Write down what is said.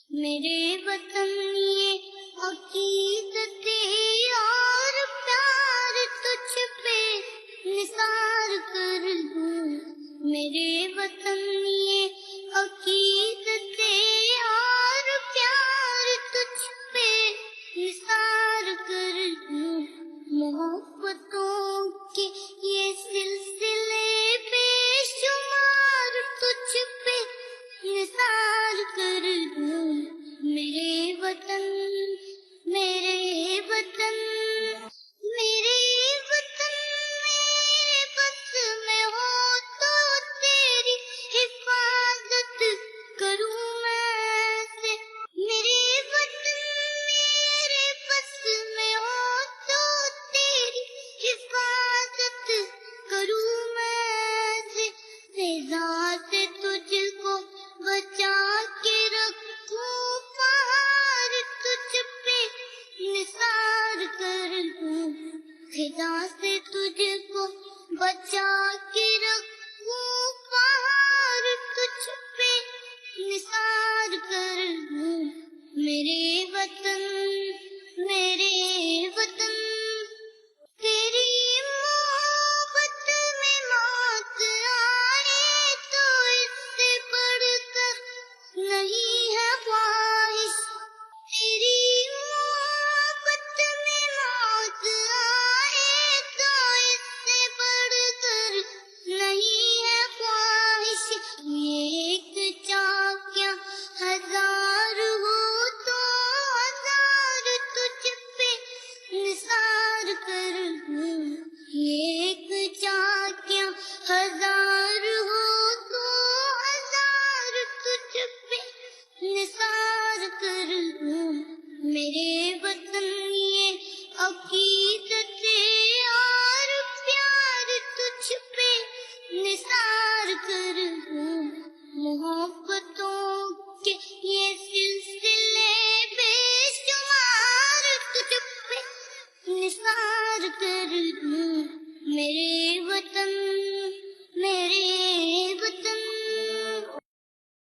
میرے وطن یہ عقیدت اور پیار تجھ پہ نثار کر دوں. میرے وطن یہ عقیدت اور پیار تجھ پہ نثار کر دوں. محبتوں کے یہ سلسلے بے شمار تجھ پہ نثار کر دوں. میرے وطن میرے وطن میرے وطن میرے بس میں ہو تو تیری حفاظت کروں میں ایسے. میرے وطن میرے بس میں ہو تو تیری حفاظت کروں میں ایسے. فضا سے تجھ کو بچا کے رکھوں پہاڑ تجھ پہ نثار کر دوں. فضا سے تجھ کو بچا کے رکھوں پہاڑ تجھ پہ نثار کر دوں. میرے وطن میرے وطن تیری محبت میں موت آئے تو اس سے بڑھ کر نہیں ہے خواہش. تیری محبت میں موت آئے تو اس سے بڑھ کر نہیں ہے خواہش. یہ ایک چاک کیا ہزار ہو تو ہزار تجھ پہ نثار کر دوں. یہ ایک چاک کیا ہزار ہو تو ہزار تجھ پہ نثار کر دوں. میرے وطن یہ عقیدت اور پیار تجھ پہ نثار کر دوں. محبتوں کے